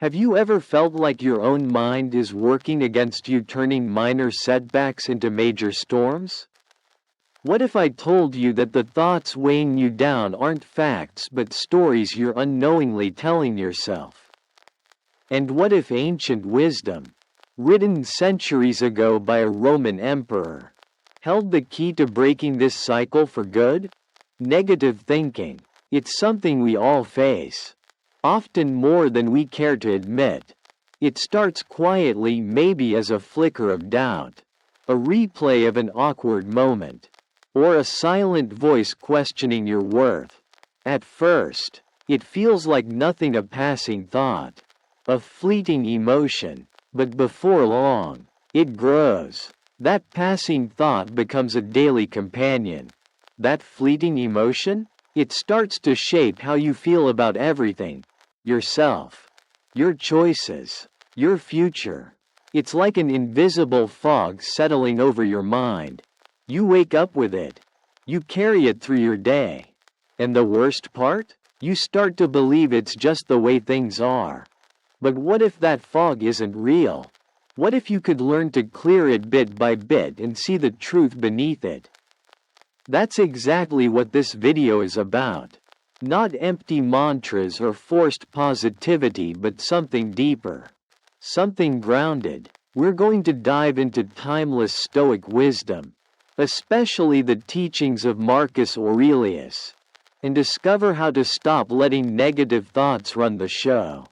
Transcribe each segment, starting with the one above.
Have you ever felt like your own mind is working against you, turning minor setbacks into major storms? What if I told you that the thoughts weighing you down aren't facts but stories you're unknowingly telling yourself? And what if ancient wisdom, written centuries ago by a Roman emperor, held the key to breaking this cycle for good? Negative thinking. It's something we all face, often more than we care to admit. It starts quietly, maybe as a flicker of doubt, a replay of an awkward moment, or a silent voice questioning your worth. At first, it feels like nothing, a passing thought, a fleeting emotion, but before long, it grows. That passing thought becomes a daily companion. That fleeting emotion? It starts to shape how you feel about everything. Yourself, your choices, your future. It's like an invisible fog settling over your mind. You wake up with it. You carry it through your day. And the worst part? You start to believe it's just the way things are. But what if that fog isn't real? What if you could learn to clear it bit by bit and see the truth beneath it? That's exactly what this video is about. Not empty mantras or forced positivity, but something deeper. Something grounded. We're going to dive into timeless Stoic wisdom, especially the teachings of Marcus Aurelius, and discover how to stop letting negative thoughts run the show.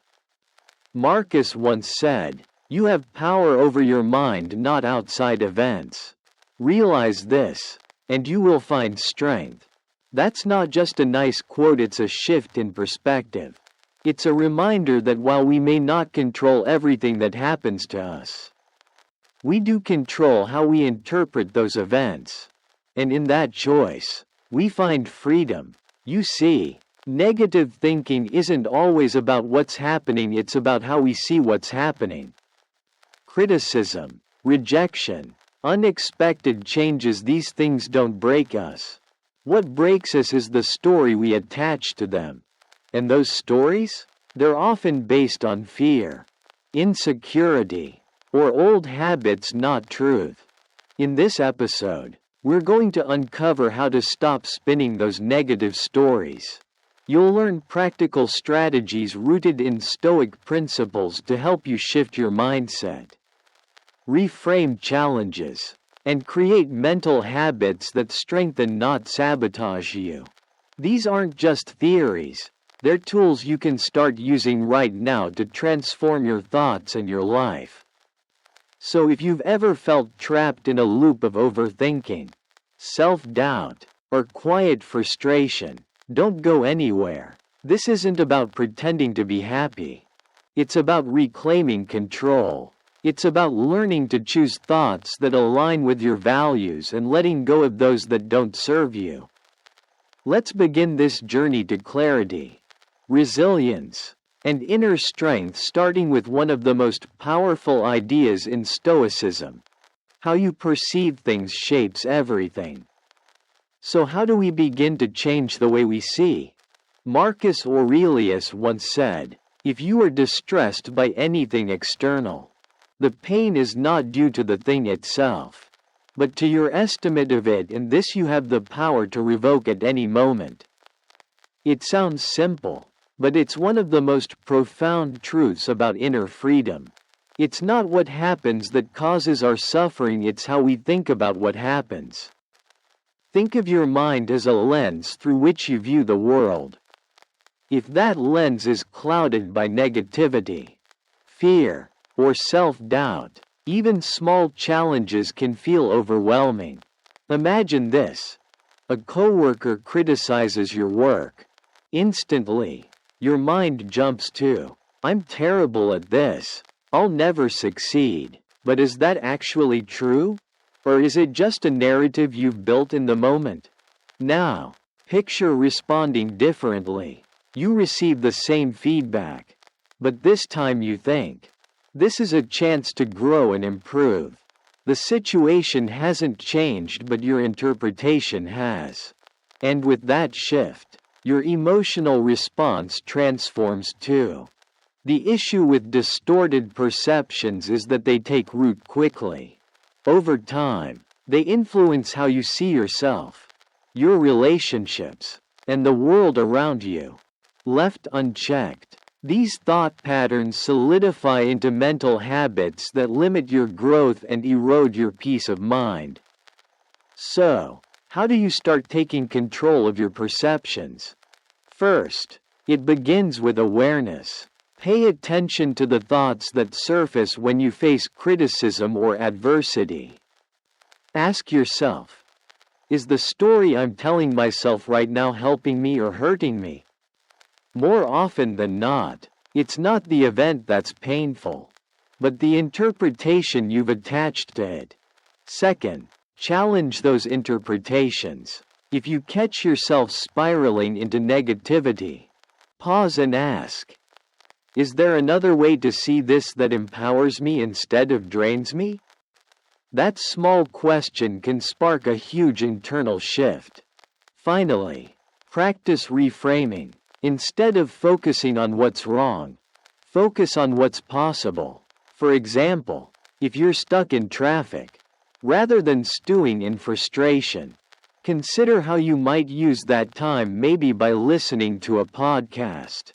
Marcus once said, "You have power over your mind, not outside events. Realize this, and you will find strength." That's not just a nice quote, it's a shift in perspective. It's a reminder that while we may not control everything that happens to us, we do control how we interpret those events. And in that choice, we find freedom. You see, negative thinking isn't always about what's happening, it's about how we see what's happening. Criticism, rejection, unexpected changes, these things don't break us. What breaks us is the story we attach to them. And those stories? They're often based on fear, insecurity, or old habits, not truth. In this episode, we're going to uncover how to stop spinning those negative stories. You'll learn practical strategies rooted in Stoic principles to help you shift your mindset, reframe challenges, and create mental habits that strengthen, not sabotage you. These aren't just theories, they're tools you can start using right now to transform your thoughts and your life. So if you've ever felt trapped in a loop of overthinking, self-doubt, or quiet frustration, don't go anywhere. This isn't about pretending to be happy. It's about reclaiming control. It's about learning to choose thoughts that align with your values and letting go of those that don't serve you. Let's begin this journey to clarity, resilience, and inner strength, starting with one of the most powerful ideas in Stoicism. How you perceive things shapes everything. So how do we begin to change the way we see? Marcus Aurelius once said, "If you are distressed by anything external, the pain is not due to the thing itself, but to your estimate of it, and this you have the power to revoke at any moment." It sounds simple, but it's one of the most profound truths about inner freedom. It's not what happens that causes our suffering, it's how we think about what happens. Think of your mind as a lens through which you view the world. If that lens is clouded by negativity, fear, or self-doubt, even small challenges can feel overwhelming. Imagine this. A coworker criticizes your work. Instantly, your mind jumps to, "I'm terrible at this. I'll never succeed." But is that actually true? Or is it just a narrative you've built in the moment? Now, picture responding differently. You receive the same feedback, but this time you think, "This is a chance to grow and improve." The situation hasn't changed, but your interpretation has. And with that shift, your emotional response transforms too. The issue with distorted perceptions is that they take root quickly. Over time, they influence how you see yourself, your relationships, and the world around you. Left unchecked, these thought patterns solidify into mental habits that limit your growth and erode your peace of mind. So, how do you start taking control of your perceptions? First, it begins with awareness. Pay attention to the thoughts that surface when you face criticism or adversity. Ask yourself, is the story I'm telling myself right now helping me or hurting me? More often than not, it's not the event that's painful, but the interpretation you've attached to it. Second, challenge those interpretations. If you catch yourself spiraling into negativity, pause and ask, is there another way to see this that empowers me instead of drains me? That small question can spark a huge internal shift. Finally, practice reframing. Instead of focusing on what's wrong, focus on what's possible. For example, if you're stuck in traffic, rather than stewing in frustration, consider how you might use that time, maybe by listening to a podcast,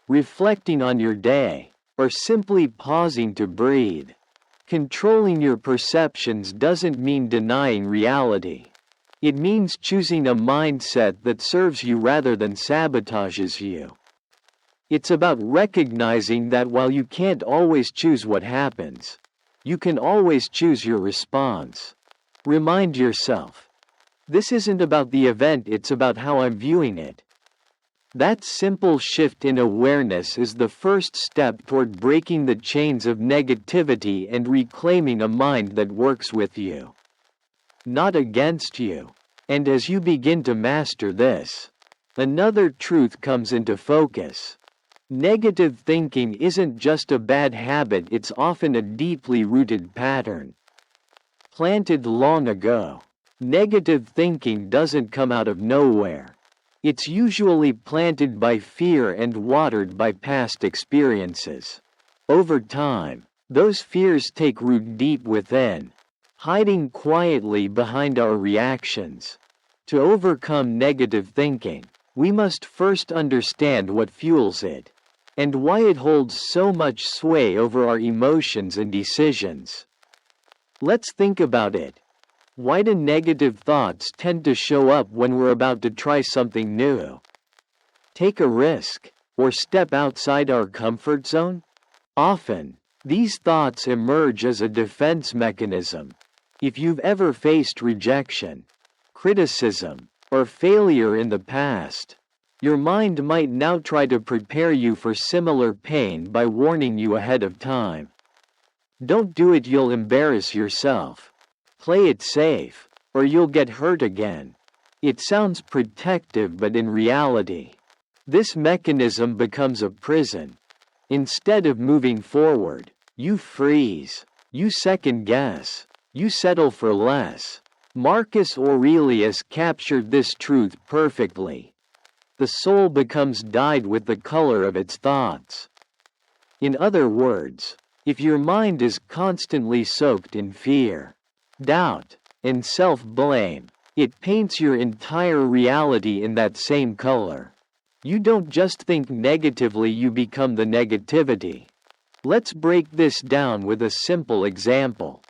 reflecting on your day, or simply pausing to breathe. Controlling your perceptions doesn't mean denying reality. It means choosing a mindset that serves you rather than sabotages you. It's about recognizing that while you can't always choose what happens, you can always choose your response. Remind yourself, this isn't about the event, it's about how I'm viewing it. That simple shift in awareness is the first step toward breaking the chains of negativity and reclaiming a mind that works with you, not against you. And as you begin to master this, another truth comes into focus. Negative thinking isn't just a bad habit, it's often a deeply rooted pattern. Planted long ago, negative thinking doesn't come out of nowhere. It's usually planted by fear and watered by past experiences. Over time, those fears take root deep within, hiding quietly behind our reactions. To overcome negative thinking, we must first understand what fuels it, and why it holds so much sway over our emotions and decisions. Let's think about it. Why do negative thoughts tend to show up when we're about to try something new, take a risk, or step outside our comfort zone? Often, these thoughts emerge as a defense mechanism. If you've ever faced rejection, criticism, or failure in the past, your mind might now try to prepare you for similar pain by warning you ahead of time. Don't do it, you'll embarrass yourself. Play it safe, or you'll get hurt again. It sounds protective, but in reality, this mechanism becomes a prison. Instead of moving forward, you freeze, you second guess, you settle for less. Marcus Aurelius captured this truth perfectly. The soul becomes dyed with the color of its thoughts. In other words, if your mind is constantly soaked in fear, doubt, and self-blame, it paints your entire reality in that same color. You don't just think negatively, you become the negativity. Let's break this down with a simple example.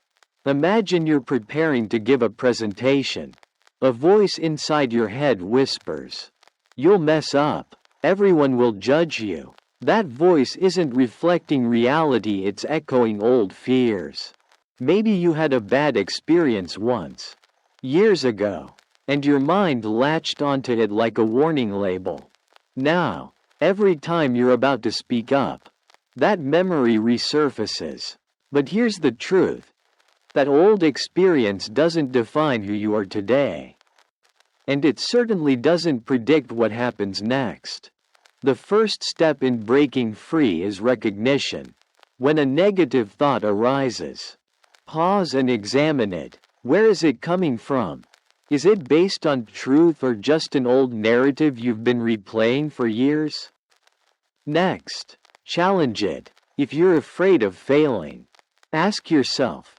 Imagine you're preparing to give a presentation. A voice inside your head whispers, "You'll mess up. Everyone will judge you." That voice isn't reflecting reality, it's echoing old fears. Maybe you had a bad experience once, years ago, and your mind latched onto it like a warning label. Now, every time you're about to speak up, that memory resurfaces. But here's the truth. That old experience doesn't define who you are today. And it certainly doesn't predict what happens next. The first step in breaking free is recognition. When a negative thought arises, pause and examine it. Where is it coming from? Is it based on truth or just an old narrative you've been replaying for years? Next, Challenge it. If you're afraid of failing, ask yourself,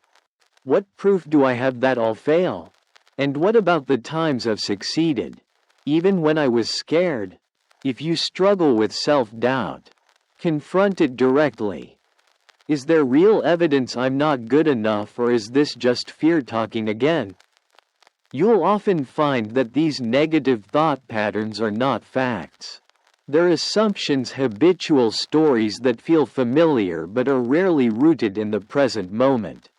what proof do I have that I'll fail? And what about the times I've succeeded, even when I was scared? If you struggle with self-doubt, confront it directly. Is there real evidence I'm not good enough, or is this just fear talking again? You'll often find that these negative thought patterns are not facts. They're assumptions, habitual stories that feel familiar but are rarely rooted in the present moment.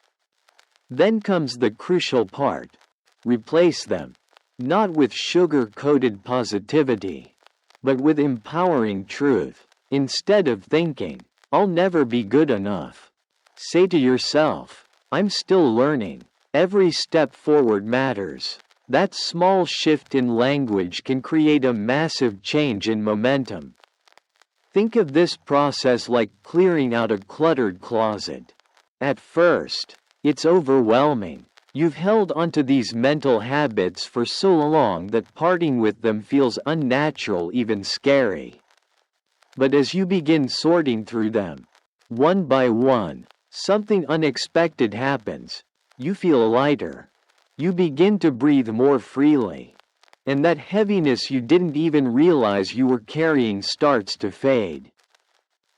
Then comes the crucial part. Replace them, not with sugar-coated positivity, but with empowering truth. Instead of thinking, "I'll never be good enough," say to yourself, "I'm still learning. Every step forward matters." That small shift in language can create a massive change in momentum. Think of this process like clearing out a cluttered closet. At first, it's overwhelming. You've held onto these mental habits for so long that parting with them feels unnatural, even scary. But as you begin sorting through them, one by one, something unexpected happens. You feel lighter. You begin to breathe more freely. And that heaviness you didn't even realize you were carrying starts to fade.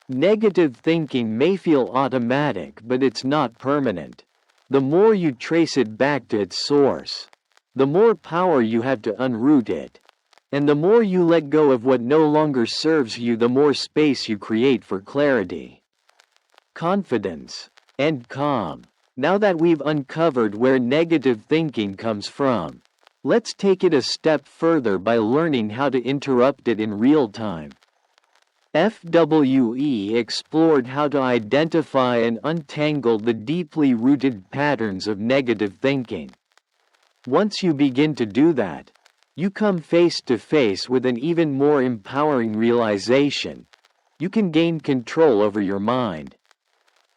Negative thinking may feel automatic, but it's not permanent. The more you trace it back to its source, the more power you have to unroot it. And the more you let go of what no longer serves you, the more space you create for clarity, confidence, and calm. Now that we've uncovered where negative thinking comes from, let's take it a step further by learning how to interrupt it in real time. FWE explored how to identify and untangle the deeply rooted patterns of negative thinking. Once you begin to do that, you come face to face with an even more empowering realization. You can gain control over your mind.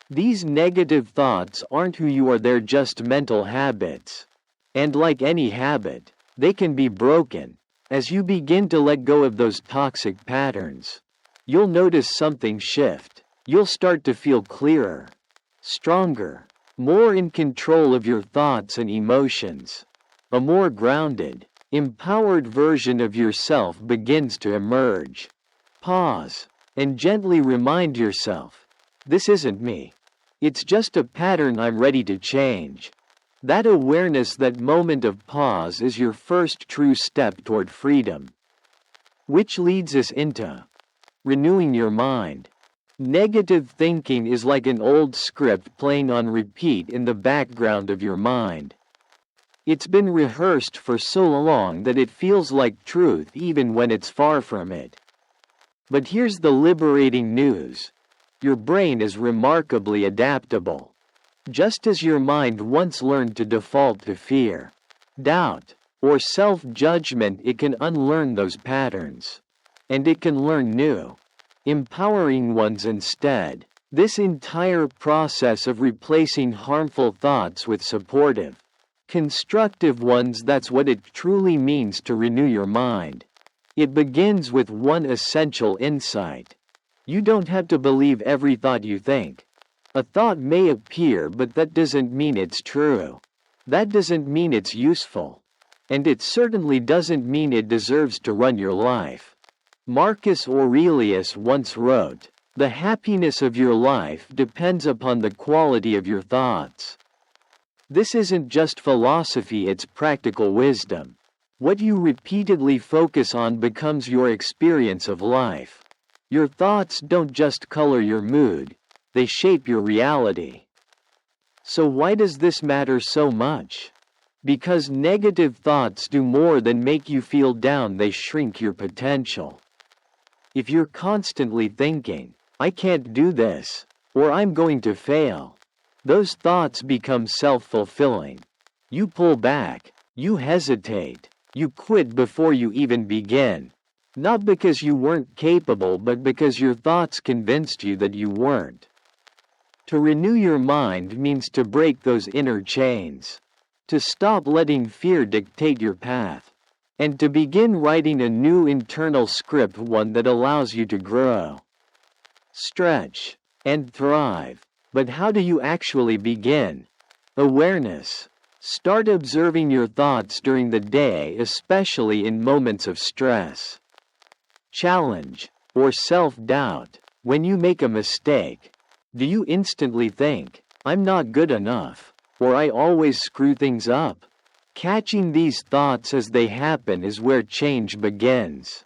These negative thoughts aren't who you are, they're just mental habits. And like any habit, they can be broken. As you begin to let go of those toxic patterns, you'll notice something shift. You'll start to feel clearer, stronger, more in control of your thoughts and emotions. A more grounded, empowered version of yourself begins to emerge. Pause and gently remind yourself, this isn't me. It's just a pattern I'm ready to change. That awareness, that moment of pause, is your first true step toward freedom. Which leads us into renewing your mind. Negative thinking is like an old script playing on repeat in the background of your mind. It's been rehearsed for so long that it feels like truth even when it's far from it. But here's the liberating news. Your brain is remarkably adaptable. Just as your mind once learned to default to fear, doubt, or self-judgment, it can unlearn those patterns. And it can learn new, empowering ones instead. This entire process of replacing harmful thoughts with supportive, constructive ones, that's what it truly means to renew your mind. It begins with one essential insight. You don't have to believe every thought you think. A thought may appear, but that doesn't mean it's true. That doesn't mean it's useful. And it certainly doesn't mean it deserves to run your life. Marcus Aurelius once wrote, "The happiness of your life depends upon the quality of your thoughts." This isn't just philosophy, it's practical wisdom. What you repeatedly focus on becomes your experience of life. Your thoughts don't just color your mood, they shape your reality. So why does this matter so much? Because negative thoughts do more than make you feel down, they shrink your potential. If you're constantly thinking, "I can't do this," or "I'm going to fail," those thoughts become self-fulfilling. You pull back, you hesitate, you quit before you even begin. Not because you weren't capable, but because your thoughts convinced you that you weren't. To renew your mind means to break those inner chains, to stop letting fear dictate your path, and to begin writing a new internal script, one that allows you to grow. stretch, and thrive. But how do you actually begin? Awareness. Start observing your thoughts during the day, especially in moments of stress, challenge, or self-doubt. When you make a mistake, do you instantly think, "I'm not good enough," or "I always screw things up"? Catching these thoughts as they happen is where change begins.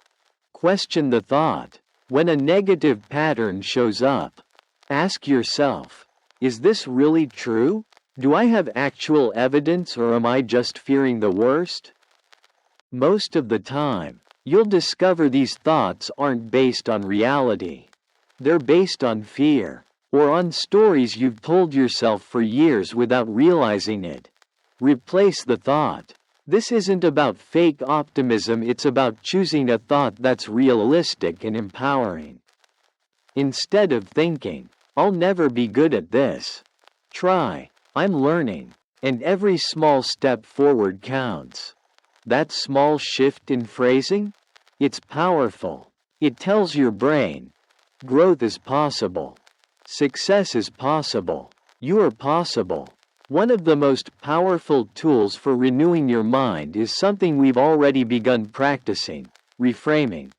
Question the thought. When a negative pattern shows up, ask yourself, is this really true? Do I have actual evidence, or am I just fearing the worst? Most of the time, you'll discover these thoughts aren't based on reality. They're based on fear, or on stories you've told yourself for years without realizing it. Replace the thought. This isn't about fake optimism, it's about choosing a thought that's realistic and empowering. Instead of thinking, "I'll never be good at this," try, "I'm learning, and every small step forward counts." That small shift in phrasing? It's powerful. It tells your brain, growth is possible. Success is possible. You are possible. One of the most powerful tools for renewing your mind is something we've already begun practicing: reframing.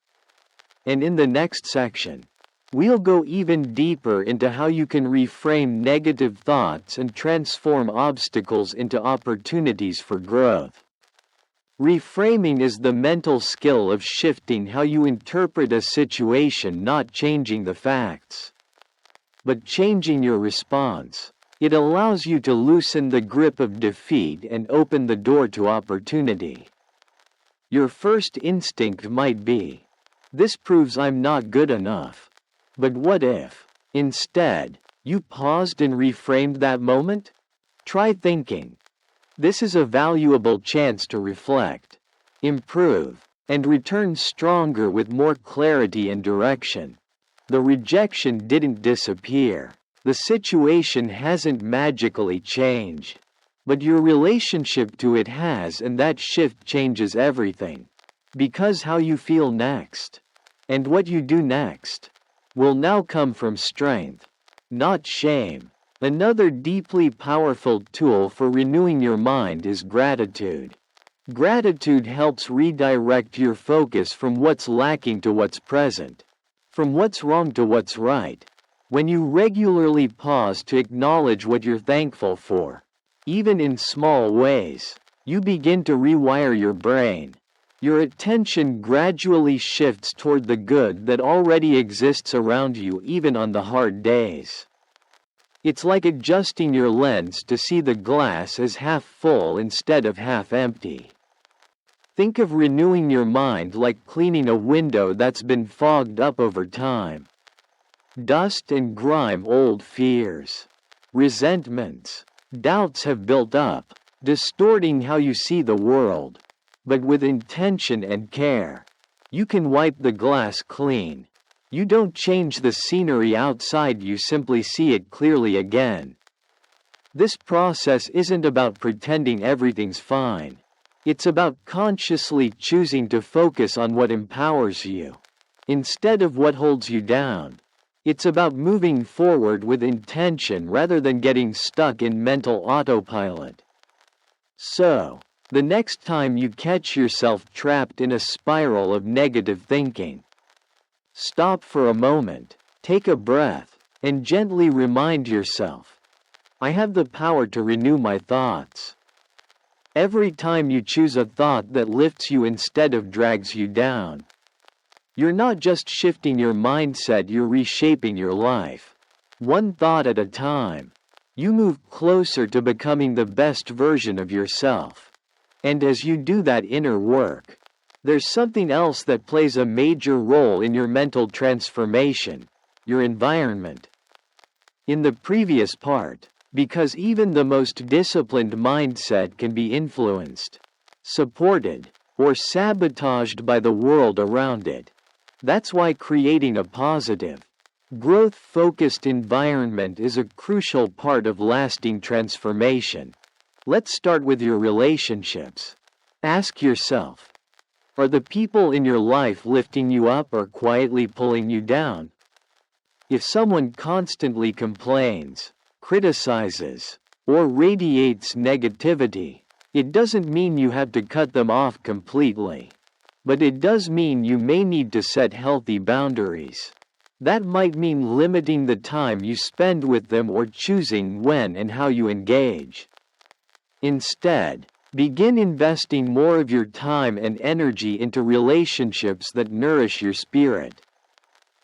And in the next section, we'll go even deeper into how you can reframe negative thoughts and transform obstacles into opportunities for growth. Reframing is the mental skill of shifting how you interpret a situation, not changing the facts, but changing your response. It allows you to loosen the grip of defeat and open the door to opportunity. Your first instinct might be, "This proves I'm not good enough." But what if, instead, you paused and reframed that moment? Try thinking, "This is a valuable chance to reflect, improve, and return stronger with more clarity and direction." The rejection didn't disappear. The situation hasn't magically changed. But your relationship to it has, and that shift changes everything. Because how you feel next, and what you do next, will now come from strength, not shame. Another deeply powerful tool for renewing your mind is gratitude. Gratitude helps redirect your focus from what's lacking to what's present, from what's wrong to what's right. When you regularly pause to acknowledge what you're thankful for, even in small ways, you begin to rewire your brain. Your attention gradually shifts toward the good that already exists around you, even on the hard days. It's like adjusting your lens to see the glass as half full instead of half empty. Think of renewing your mind like cleaning a window that's been fogged up over time. Dust and grime, old fears, resentments, doubts have built up, distorting how you see the world. But with intention and care, you can wipe the glass clean. You don't change the scenery outside, you simply see it clearly again. This process isn't about pretending everything's fine. It's about consciously choosing to focus on what empowers you, instead of what holds you down. It's about moving forward with intention rather than getting stuck in mental autopilot. So, the next time you catch yourself trapped in a spiral of negative thinking, stop for a moment, take a breath, and gently remind yourself, "I have the power to renew my thoughts." Every time you choose a thought that lifts you instead of drags you down, you're not just shifting your mindset, you're reshaping your life. One thought at a time, you move closer to becoming the best version of yourself. And as you do that inner work, there's something else that plays a major role in your mental transformation: your environment. In the previous part, because even the most disciplined mindset can be influenced, supported, or sabotaged by the world around it. That's why creating a positive, growth-focused environment is a crucial part of lasting transformation. Let's start with your relationships. Ask yourself, are the people in your life lifting you up or quietly pulling you down? If someone constantly complains, criticizes, or radiates negativity, it doesn't mean you have to cut them off completely. But it does mean you may need to set healthy boundaries. That might mean limiting the time you spend with them or choosing when and how you engage. Instead, begin investing more of your time and energy into relationships that nourish your spirit.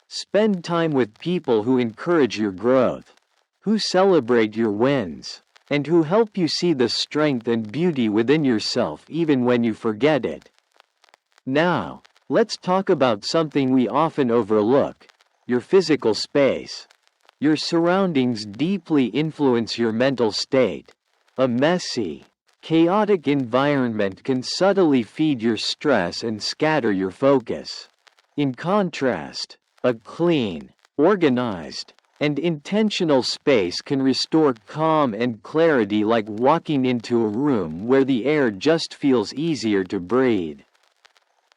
Spend time with people who encourage your growth, who celebrate your wins, and who help you see the strength and beauty within yourself even when you forget it. Now, let's talk about something we often overlook: your physical space. Your surroundings deeply influence your mental state. A messy, chaotic environment can subtly feed your stress and scatter your focus. In contrast, a clean, organized, and intentional space can restore calm and clarity, like walking into a room where the air just feels easier to breathe.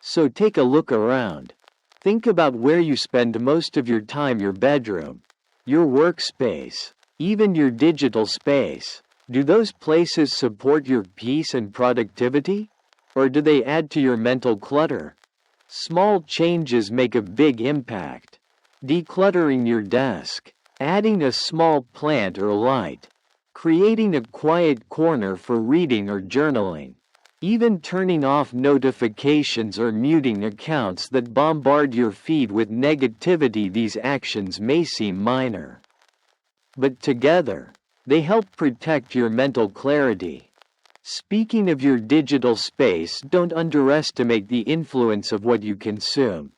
So take a look around. Think about where you spend most of your time: your bedroom, your workspace, even your digital space. Do those places support your peace and productivity? Or do they add to your mental clutter? Small changes make a big impact. Decluttering your desk, adding a small plant or light, creating a quiet corner for reading or journaling, even turning off notifications or muting accounts that bombard your feed with negativity. These actions may seem minor, but together, they help protect your mental clarity. Speaking of your digital space, don't underestimate the influence of what you consume.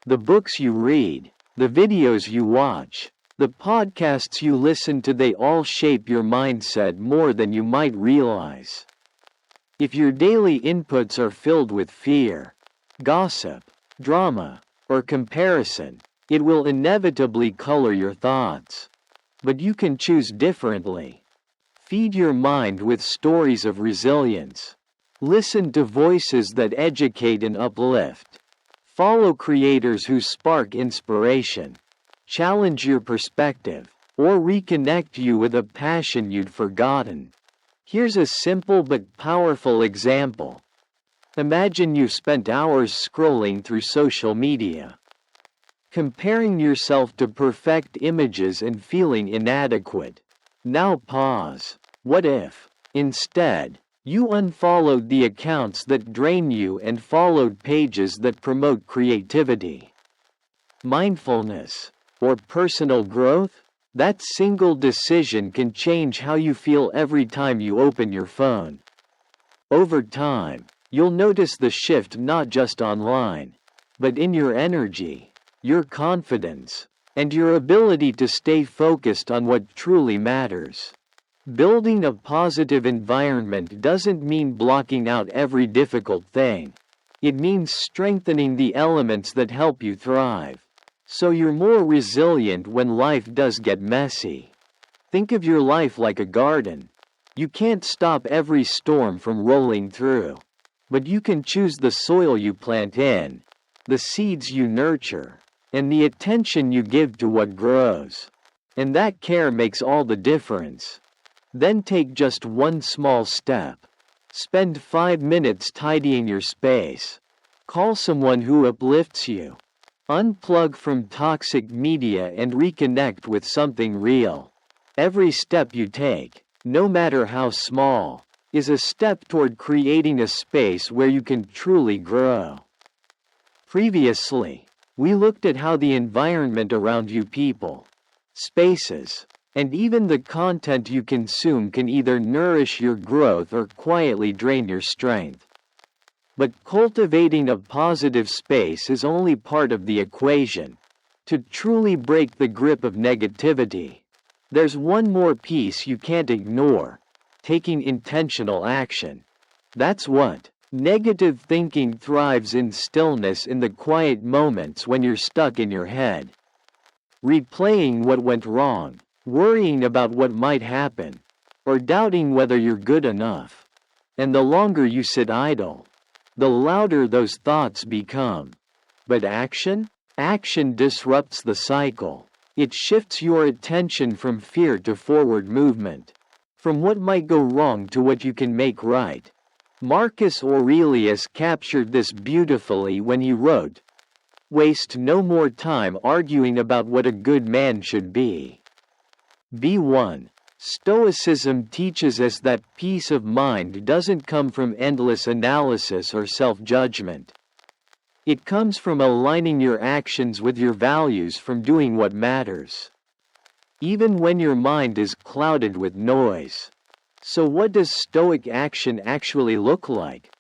The books you read, the videos you watch, the podcasts you listen to, they all shape your mindset more than you might realize. If your daily inputs are filled with fear, gossip, drama, or comparison, it will inevitably color your thoughts. But you can choose differently. Feed your mind with stories of resilience. Listen to voices that educate and uplift. Follow creators who spark inspiration, challenge your perspective, or reconnect you with a passion you'd forgotten. Here's a simple but powerful example. Imagine you've spent hours scrolling through social media, comparing yourself to perfect images and feeling inadequate. Now pause. What if, instead, you unfollowed the accounts that drain you and followed pages that promote creativity, mindfulness, or personal growth? That single decision can change how you feel every time you open your phone. Over time, you'll notice the shift not just online, but in your energy, your confidence, and your ability to stay focused on what truly matters. Building a positive environment doesn't mean blocking out every difficult thing. It means strengthening the elements that help you thrive, so you're more resilient when life does get messy. Think of your life like a garden. You can't stop every storm from rolling through, but you can choose the soil you plant in, the seeds you nurture, and the attention you give to what grows. And that care makes all the difference. Then take just one small step. Spend 5 minutes tidying your space. Call someone who uplifts you. Unplug from toxic media and reconnect with something real. Every step you take, no matter how small, is a step toward creating a space where you can truly grow. Previously, we looked at how the environment around you, people, spaces, and even the content you consume can either nourish your growth or quietly drain your strength. But cultivating a positive space is only part of the equation. To truly break the grip of negativity, there's one more piece you can't ignore: taking intentional action. That's what negative thinking thrives in: stillness, in the quiet moments when you're stuck in your head, replaying what went wrong, worrying about what might happen, or doubting whether you're good enough. And the longer you sit idle, the louder those thoughts become. But action? Action disrupts the cycle. It shifts your attention from fear to forward movement, from what might go wrong to what you can make right. Marcus Aurelius captured this beautifully when he wrote, "Waste no more time arguing about what a good man should be." B1. Stoicism teaches us that peace of mind doesn't come from endless analysis or self-judgment. It comes from aligning your actions with your values, from doing what matters, even when your mind is clouded with noise. So what does Stoic action actually look like?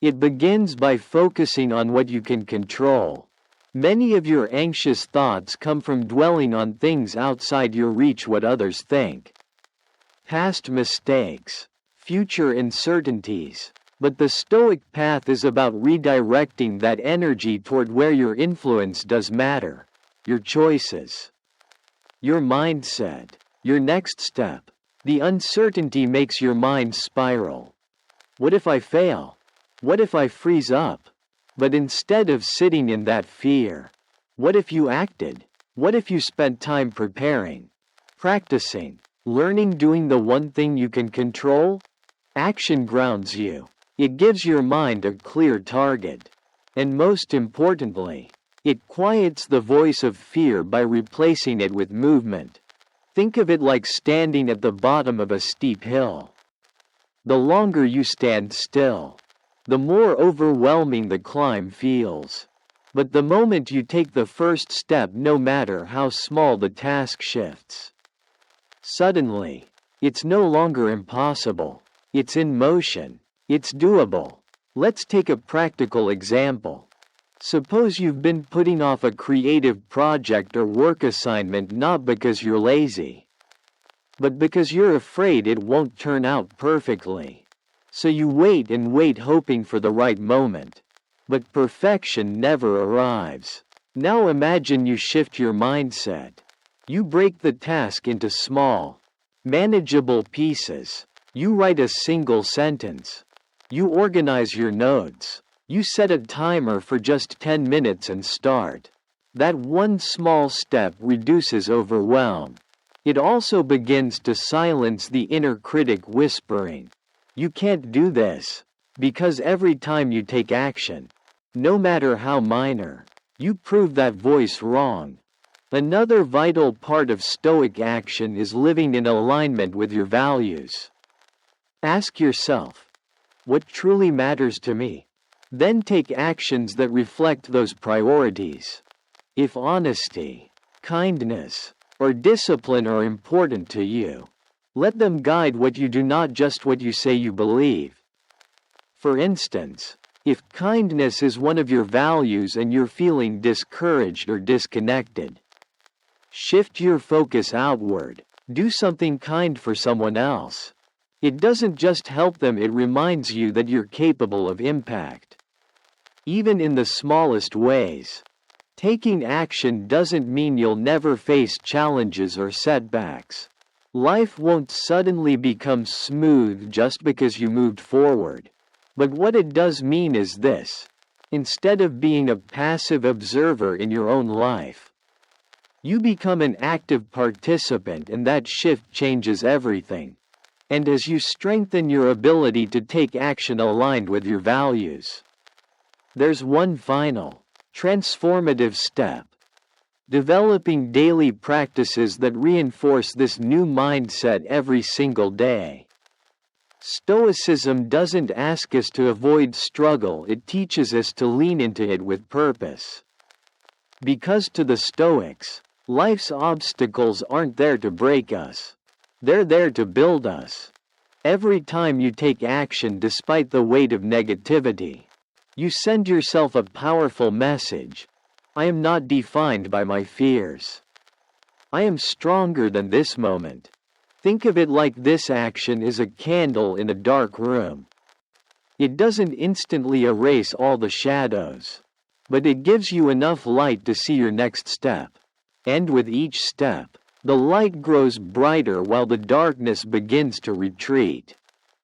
It begins by focusing on what you can control. Many of your anxious thoughts come from dwelling on things outside your reach, what others think, past mistakes, future uncertainties. But the Stoic path is about redirecting that energy toward where your influence does matter, your choices, your mindset, your next step. The uncertainty makes your mind spiral. What if I fail? What if I freeze up? But instead of sitting in that fear, what if you acted? What if you spent time preparing, practicing, learning, doing the one thing you can control? Action grounds you. It gives your mind a clear target. And most importantly, it quiets the voice of fear by replacing it with movement. Think of it like standing at the bottom of a steep hill. The longer you stand still, the more overwhelming the climb feels. But the moment you take the first step, no matter how small the task, shifts. Suddenly, it's no longer impossible. It's in motion. It's doable. Let's take a practical example. Suppose you've been putting off a creative project or work assignment not because you're lazy, but because you're afraid it won't turn out perfectly. So you wait and wait, hoping for the right moment. But perfection never arrives. Now imagine you shift your mindset. You break the task into small, manageable pieces. You write a single sentence. You organize your notes. You set a timer for just 10 minutes and start. That one small step reduces overwhelm. It also begins to silence the inner critic whispering, "You can't do this." Because every time you take action, no matter how minor, you prove that voice wrong. Another vital part of Stoic action is living in alignment with your values. Ask yourself, what truly matters to me? Then take actions that reflect those priorities. If honesty, kindness, or discipline are important to you, let them guide what you do, not just what you say you believe. For instance, if kindness is one of your values and you're feeling discouraged or disconnected, shift your focus outward. Do something kind for someone else. It doesn't just help them, it reminds you that you're capable of impact, even in the smallest ways. Taking action doesn't mean you'll never face challenges or setbacks. Life won't suddenly become smooth just because you moved forward. But what it does mean is this: instead of being a passive observer in your own life, you become an active participant, and that shift changes everything. And as you strengthen your ability to take action aligned with your values, there's one final, transformative step: developing daily practices that reinforce this new mindset every single day. Stoicism doesn't ask us to avoid struggle, it teaches us to lean into it with purpose. Because to the Stoics, life's obstacles aren't there to break us. They're there to build us. Every time you take action despite the weight of negativity, you send yourself a powerful message. I am not defined by my fears. I am stronger than this moment. Think of it like this: action is a candle in a dark room. It doesn't instantly erase all the shadows, but it gives you enough light to see your next step. And with each step, the light grows brighter while the darkness begins to retreat.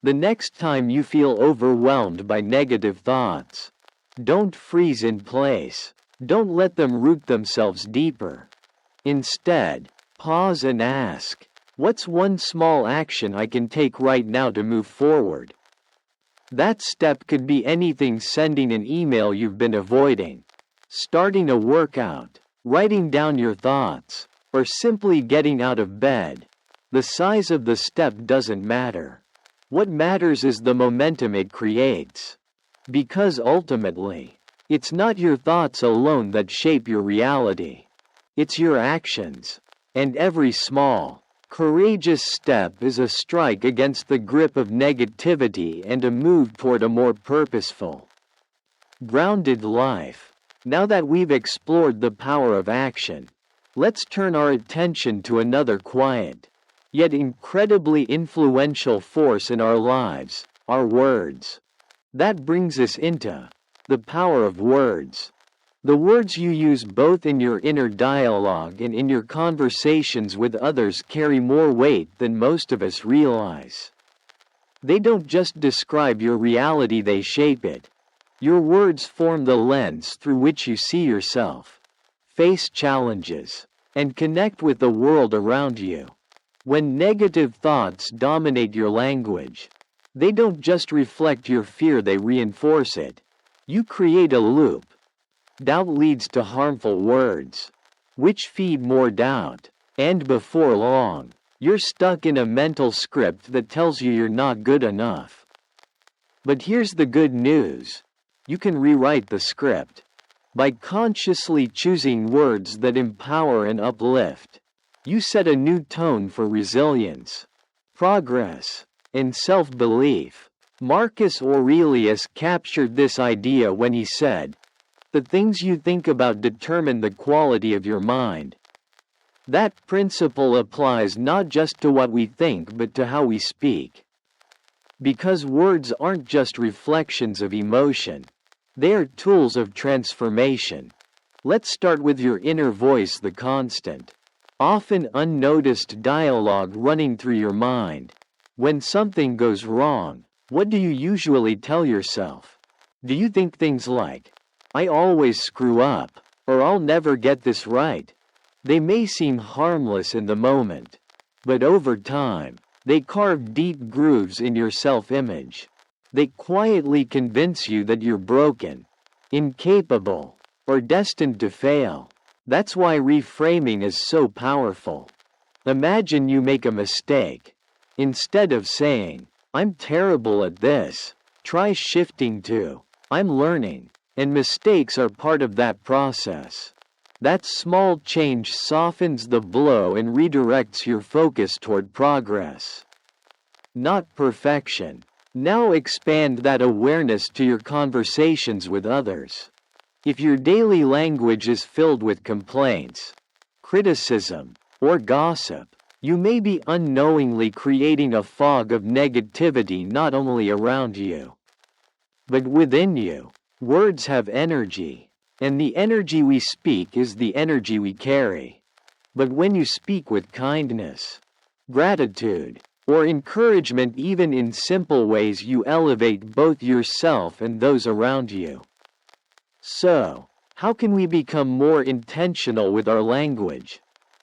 The next time you feel overwhelmed by negative thoughts, don't freeze in place. Don't let them root themselves deeper. Instead, pause and ask, what's one small action I can take right now to move forward? That step could be anything: sending an email you've been avoiding, starting a workout, writing down your thoughts, or simply getting out of bed. The size of the step doesn't matter. What matters is the momentum it creates. Because ultimately, it's not your thoughts alone that shape your reality. It's your actions. And every small, courageous step is a strike against the grip of negativity and a move toward a more purposeful, grounded life. Now that we've explored the power of action, let's turn our attention to another quiet, yet incredibly influential force in our lives: our words. That brings us into the power of words. The words you use both in your inner dialogue and in your conversations with others carry more weight than most of us realize. They don't just describe your reality, they shape it. Your words form the lens through which you see yourself, face challenges, and connect with the world around you. When negative thoughts dominate your language, they don't just reflect your fear, they reinforce it. You create a loop. Doubt leads to harmful words, which feed more doubt, and before long, you're stuck in a mental script that tells you you're not good enough. But here's the good news: you can rewrite the script. By consciously choosing words that empower and uplift, you set a new tone for resilience, progress, and self-belief. Marcus Aurelius captured this idea when he said, "The things you think about determine the quality of your mind." That principle applies not just to what we think but to how we speak. Because words aren't just reflections of emotion, they are tools of transformation. Let's start with your inner voice, the constant, often unnoticed dialogue running through your mind. When something goes wrong, what do you usually tell yourself? Do you think things like, "I always screw up," or "I'll never get this right"? They may seem harmless in the moment, but over time, they carve deep grooves in your self-image. They quietly convince you that you're broken, incapable, or destined to fail. That's why reframing is so powerful. Imagine you make a mistake. Instead of saying, "I'm terrible at this," try shifting to, "I'm learning, and mistakes are part of that process." That small change softens the blow and redirects your focus toward progress, not perfection. Now expand that awareness to your conversations with others. If your daily language is filled with complaints, criticism, or gossip, you may be unknowingly creating a fog of negativity not only around you, but within you. Words have energy, and the energy we speak is the energy we carry. But when you speak with kindness, gratitude, or encouragement, even in simple ways, you elevate both yourself and those around you. So, how can we become more intentional with our language?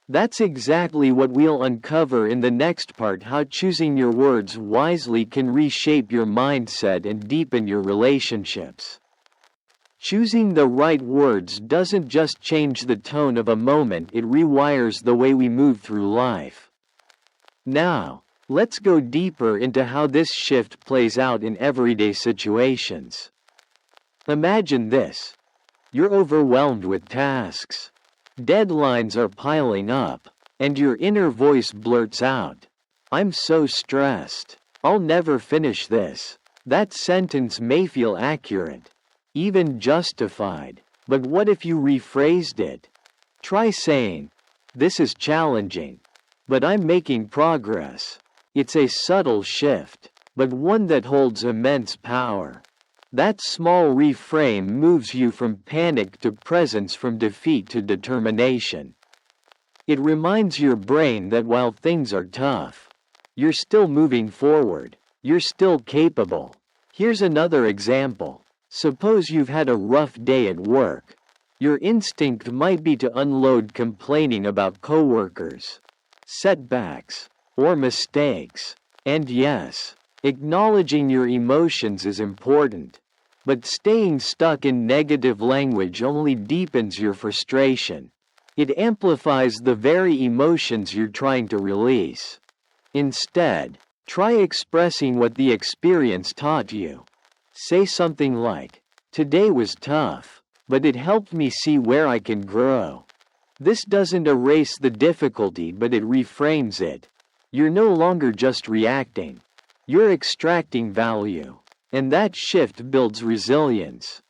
That's exactly what we'll uncover in the next part: how choosing your words wisely can reshape your mindset and deepen your relationships. Choosing the right words doesn't just change the tone of a moment, it rewires the way we move through life. Now, let's go deeper into how this shift plays out in everyday situations. Imagine this: you're overwhelmed with tasks. Deadlines are piling up, and your inner voice blurts out, "I'm so stressed. I'll never finish this." That sentence may feel accurate, even justified, but what if you rephrased it? Try saying, "This is challenging, but I'm making progress." It's a subtle shift, but one that holds immense power. That small reframe moves you from panic to presence, from defeat to determination. It reminds your brain that while things are tough, you're still moving forward, you're still capable. Here's another example. Suppose you've had a rough day at work. Your instinct might be to unload complaining about coworkers, setbacks, or mistakes. And yes, acknowledging your emotions is important. But staying stuck in negative language only deepens your frustration. It amplifies the very emotions you're trying to release. Instead, try expressing what the experience taught you. Say something like, "Today was tough, but it helped me see where I can grow." This doesn't erase the difficulty, but it reframes it. You're no longer just reacting. You're extracting value. And that shift builds resilience.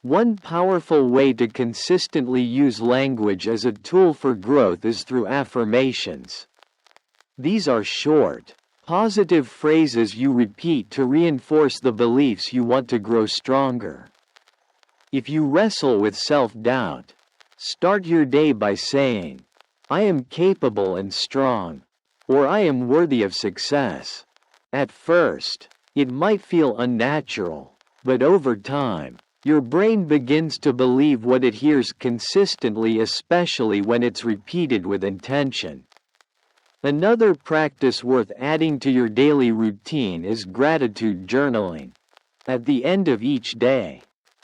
One powerful way to consistently use language as a tool for growth is through affirmations. These are short, positive phrases you repeat to reinforce the beliefs you want to grow stronger. If you wrestle with self-doubt, start your day by saying, "I am capable and strong," or "I am worthy of success." At first, it might feel unnatural, but over time, your brain begins to believe what it hears consistently, especially when it's repeated with intention. Another practice worth adding to your daily routine is gratitude journaling. At the end of each day,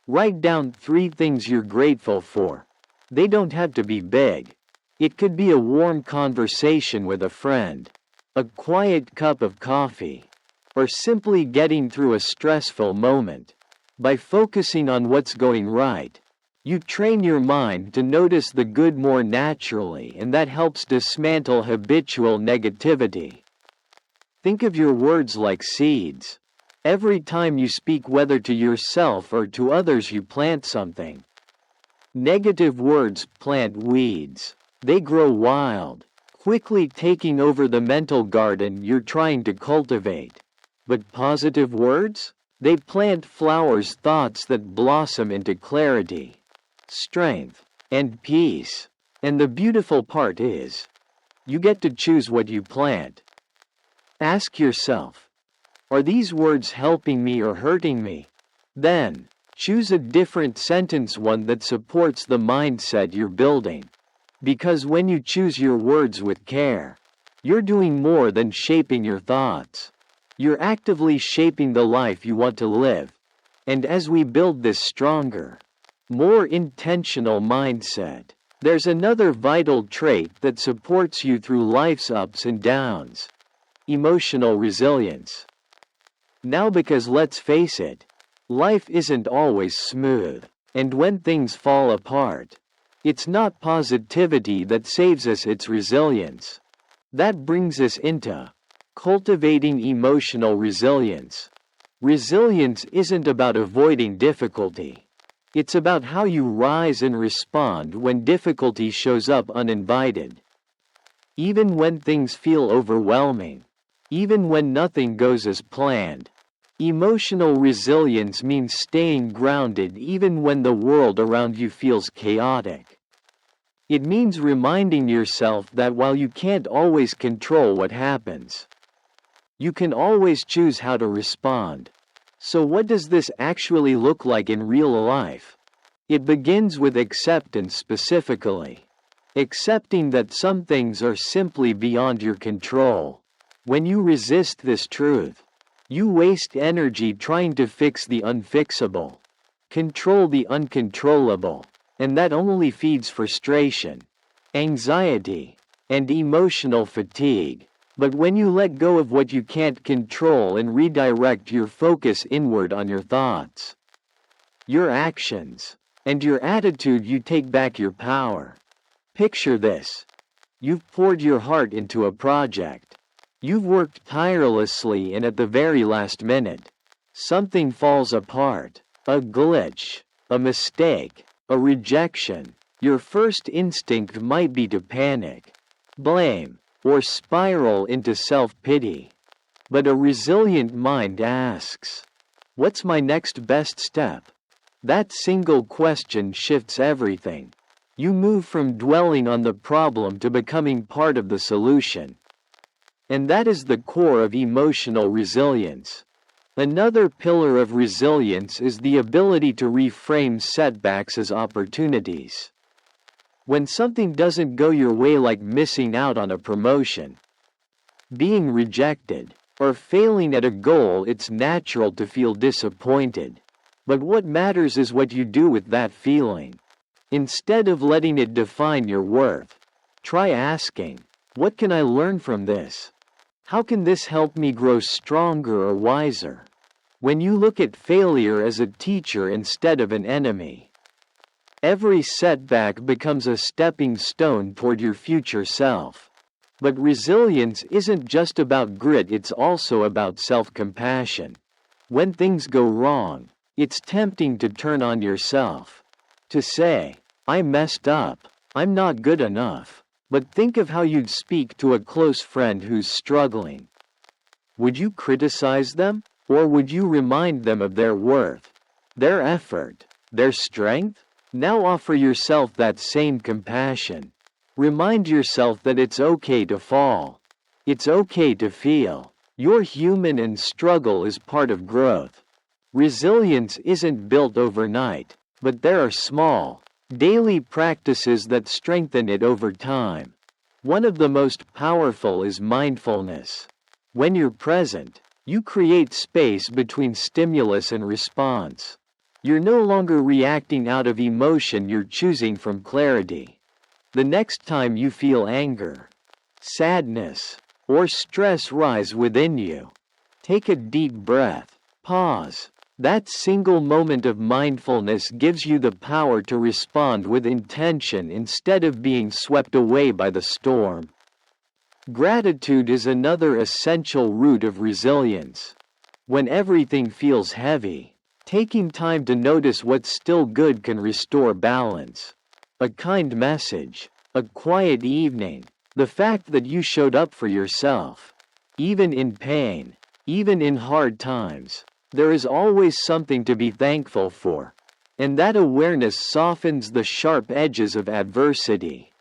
write down 3 things you're grateful for. They don't have to be big. It could be a warm conversation with a friend, a quiet cup of coffee, or simply getting through a stressful moment. By focusing on what's going right, you train your mind to notice the good more naturally, and that helps dismantle habitual negativity. Think of your words like seeds. Every time you speak, whether to yourself or to others, you plant something. Negative words plant weeds. They grow wild, quickly taking over the mental garden you're trying to cultivate. But positive words? They plant flowers, thoughts that blossom into clarity, strength, and peace. And the beautiful part is, you get to choose what you plant. Ask yourself, are these words helping me or hurting me? Then, choose a different sentence, one that supports the mindset you're building. Because when you choose your words with care, you're doing more than shaping your thoughts. You're actively shaping the life you want to live. And as we build this stronger, more intentional mindset, there's another vital trait that supports you through life's ups and downs: emotional resilience. Now, because let's face it, life isn't always smooth, and when things fall apart, it's not positivity that saves us, it's resilience. That brings us into cultivating emotional resilience. Resilience isn't about avoiding difficulty. It's about how you rise and respond when difficulty shows up uninvited. Even when things feel overwhelming, even when nothing goes as planned, emotional resilience means staying grounded even when the world around you feels chaotic. It means reminding yourself that while you can't always control what happens, you can always choose how to respond. So what does this actually look like in real life? It begins with acceptance specifically. Accepting that some things are simply beyond your control. When you resist this truth, you waste energy trying to fix the unfixable, control the uncontrollable, and that only feeds frustration, anxiety, and emotional fatigue. But when you let go of what you can't control and redirect your focus inward on your thoughts, your actions, and your attitude, you take back your power. Picture this. You've poured your heart into a project. You've worked tirelessly, and at the very last minute, something falls apart. A glitch, a mistake, a rejection. Your first instinct might be to panic, blame, or spiral into self-pity. But a resilient mind asks, what's my next best step? That single question shifts everything. You move from dwelling on the problem to becoming part of the solution. And that is the core of emotional resilience. Another pillar of resilience is the ability to reframe setbacks as opportunities. When something doesn't go your way, like missing out on a promotion, being rejected, or failing at a goal, it's natural to feel disappointed. But what matters is what you do with that feeling. Instead of letting it define your worth, try asking, what can I learn from this? How can this help me grow stronger or wiser? When you look at failure as a teacher instead of an enemy, every setback becomes a stepping stone toward your future self. But resilience isn't just about grit, it's also about self-compassion. When things go wrong, it's tempting to turn on yourself. To say, I messed up, I'm not good enough. But think of how you'd speak to a close friend who's struggling. Would you criticize them, or would you remind them of their worth, their effort, their strength? Now offer yourself that same compassion. Remind yourself that it's okay to fall. It's okay to feel. You're human and struggle is part of growth. Resilience isn't built overnight, but there are small, daily practices that strengthen it over time. One of the most powerful is mindfulness. When you're present, you create space between stimulus and response. You're no longer reacting out of emotion, you're choosing from clarity. The next time you feel anger, sadness, or stress rise within you, take a deep breath, pause. That single moment of mindfulness gives you the power to respond with intention instead of being swept away by the storm. Gratitude is another essential root of resilience. When everything feels heavy, taking time to notice what's still good can restore balance. A kind message, a quiet evening, the fact that you showed up for yourself. Even in pain, even in hard times, there is always something to be thankful for. And that awareness softens the sharp edges of adversity.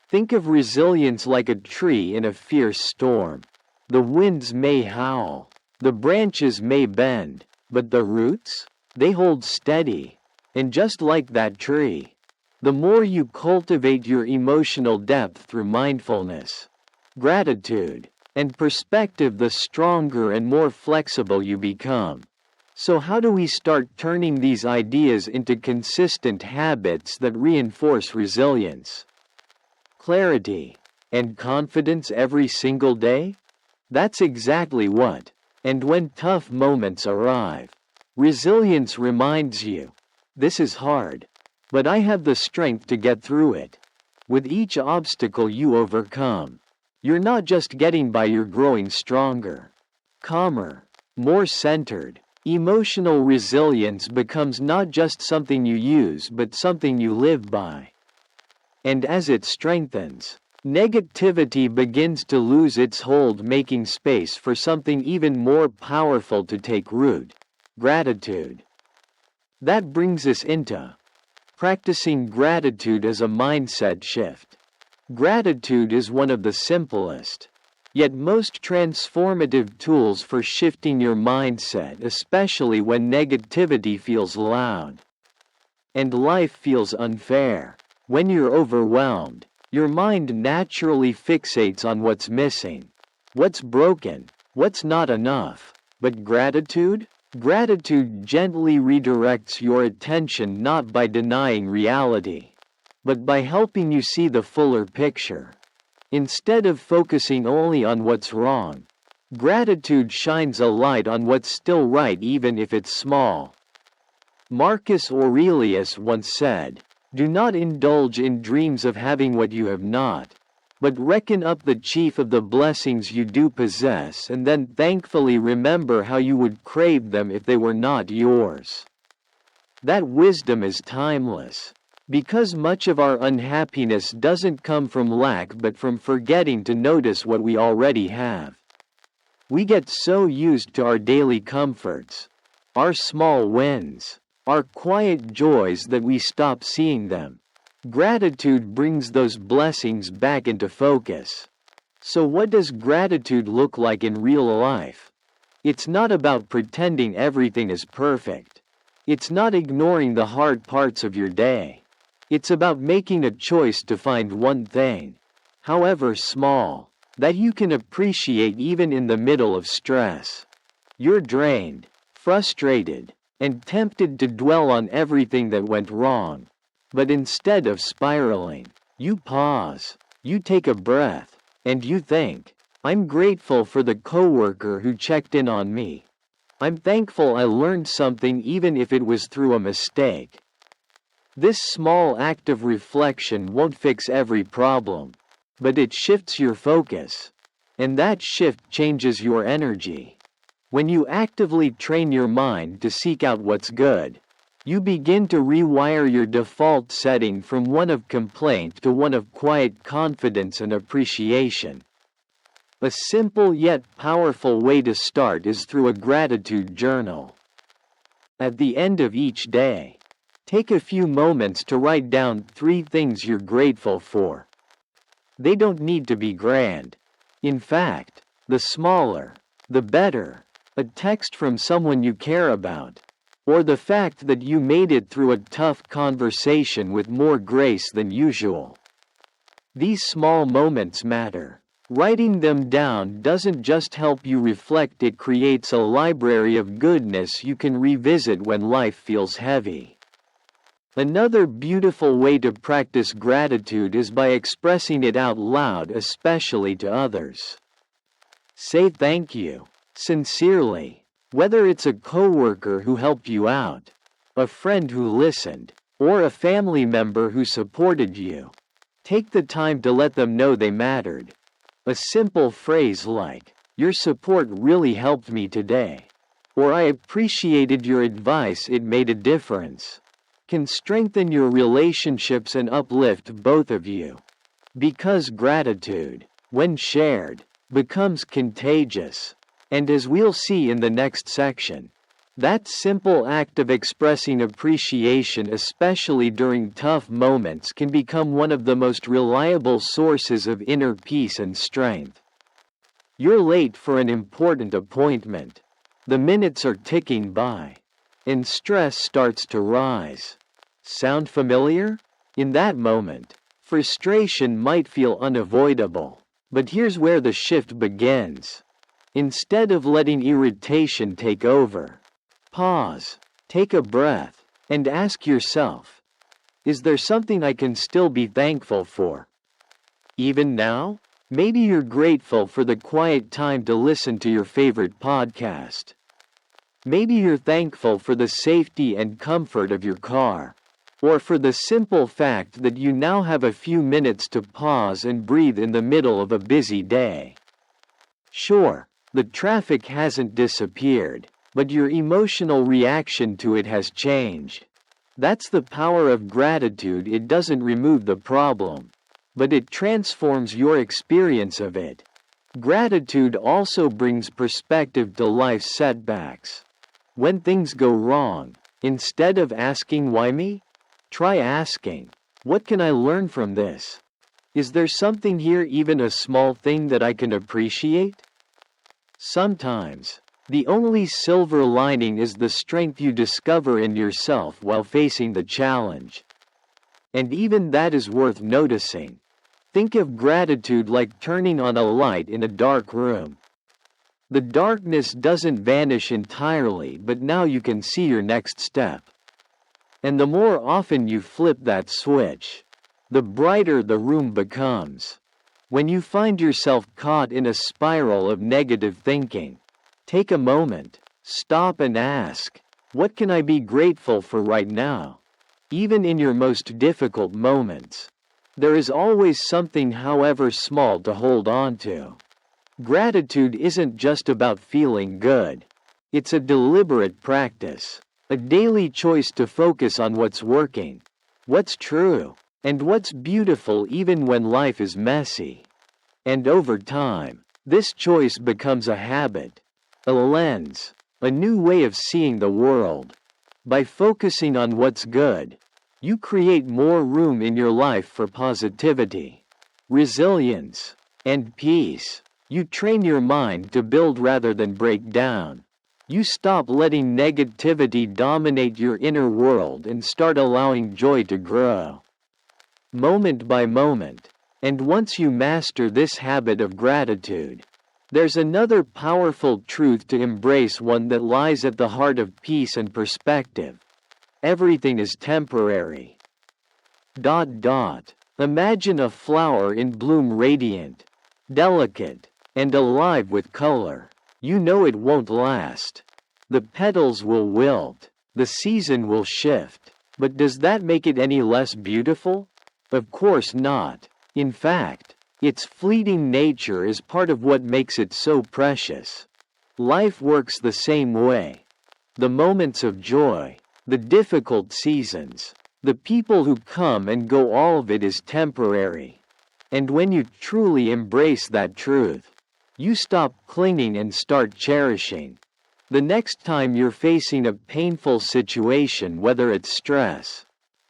Think of resilience like a tree in a fierce storm. The winds may howl, the branches may bend, but the roots? They hold steady. And just like that tree, the more you cultivate your emotional depth through mindfulness, gratitude, and perspective, the stronger and more flexible you become. So how do we start turning these ideas into consistent habits that reinforce resilience, clarity, and confidence every single day? That's exactly what. And when tough moments arrive, resilience reminds you, this is hard, but I have the strength to get through it. With each obstacle you overcome, you're not just getting by, you're growing stronger, calmer, more centered. Emotional resilience becomes not just something you use but something you live by. And as it strengthens, negativity begins to lose its hold, making space for something even more powerful to take root: gratitude. That brings us into practicing gratitude as a mindset shift. Gratitude is one of the simplest, yet most transformative tools for shifting your mindset, especially when negativity feels loud and life feels unfair. When you're overwhelmed, your mind naturally fixates on what's missing, what's broken, what's not enough. But gratitude? Gratitude gently redirects your attention, not by denying reality, but by helping you see the fuller picture. Instead of focusing only on what's wrong, gratitude shines a light on what's still right, even if it's small. Marcus Aurelius once said, "Do not indulge in dreams of having what you have not, but reckon up the chief of the blessings you do possess, and then thankfully remember how you would crave them if they were not yours." That wisdom is timeless, because much of our unhappiness doesn't come from lack but from forgetting to notice what we already have. We get so used to our daily comforts, our small wins, our quiet joys, that we stop seeing them. Gratitude brings those blessings back into focus. So what does gratitude look like in real life? It's not about pretending everything is perfect. It's not ignoring the hard parts of your day. It's about making a choice to find one thing, however small, that you can appreciate even in the middle of stress. You're drained, frustrated, and tempted to dwell on everything that went wrong. But instead of spiraling, you pause, you take a breath, and you think, I'm grateful for the coworker who checked in on me. I'm thankful I learned something even if it was through a mistake. This small act of reflection won't fix every problem, but it shifts your focus. And that shift changes your energy. When you actively train your mind to seek out what's good, you begin to rewire your default setting from one of complaint to one of quiet confidence and appreciation. A simple yet powerful way to start is through a gratitude journal. At the end of each day, take a few moments to write down 3 things you're grateful for. They don't need to be grand. In fact, the smaller, the better. A text from someone you care about, or the fact that you made it through a tough conversation with more grace than usual. These small moments matter. Writing them down doesn't just help you reflect, it creates a library of goodness you can revisit when life feels heavy. Another beautiful way to practice gratitude is by expressing it out loud, especially to others. Say thank you, sincerely, whether it's a coworker who helped you out, a friend who listened, or a family member who supported you. Take the time to let them know they mattered. A simple phrase like, "Your support really helped me today," or "I appreciated your advice, it made a difference," can strengthen your relationships and uplift both of you. Because gratitude, when shared, becomes contagious. And as we'll see in the next section, that simple act of expressing appreciation, especially during tough moments, can become one of the most reliable sources of inner peace and strength. You're late for an important appointment. The minutes are ticking by, and stress starts to rise. Sound familiar? In that moment, frustration might feel unavoidable. But here's where the shift begins. Instead of letting irritation take over, pause, take a breath, and ask yourself, is there something I can still be thankful for? Even now? Maybe you're grateful for the quiet time to listen to your favorite podcast. Maybe you're thankful for the safety and comfort of your car, or for the simple fact that you now have a few minutes to pause and breathe in the middle of a busy day. Sure, the traffic hasn't disappeared, but your emotional reaction to it has changed. That's the power of gratitude. It doesn't remove the problem, but it transforms your experience of it. Gratitude also brings perspective to life's setbacks. When things go wrong, instead of asking why me, try asking, what can I learn from this? Is there something here, even a small thing that I can appreciate? Sometimes, the only silver lining is the strength you discover in yourself while facing the challenge. And even that is worth noticing. Think of gratitude like turning on a light in a dark room. The darkness doesn't vanish entirely, but now you can see your next step. And the more often you flip that switch, the brighter the room becomes. When you find yourself caught in a spiral of negative thinking, take a moment, stop and ask, what can I be grateful for right now? Even in your most difficult moments, there is always something, however small, to hold on to. Gratitude isn't just about feeling good. It's a deliberate practice, a daily choice to focus on what's working, what's true, and what's beautiful even when life is messy. And over time, this choice becomes a habit, a lens, a new way of seeing the world. By focusing on what's good, you create more room in your life for positivity, resilience, and peace. You train your mind to build rather than break down. You stop letting negativity dominate your inner world and start allowing joy to grow, moment by moment. And once you master this habit of gratitude, there's another powerful truth to embrace, one that lies at the heart of peace and perspective. Everything is temporary. Imagine a flower in bloom, radiant, delicate, and alive with color. You know it won't last. The petals will wilt. The season will shift. But does that make it any less beautiful? Of course not. In fact, its fleeting nature is part of what makes it so precious. Life works the same way. The moments of joy, the difficult seasons, the people who come and go, all of it is temporary. And when you truly embrace that truth, you stop clinging and start cherishing. The next time you're facing a painful situation, whether it's stress,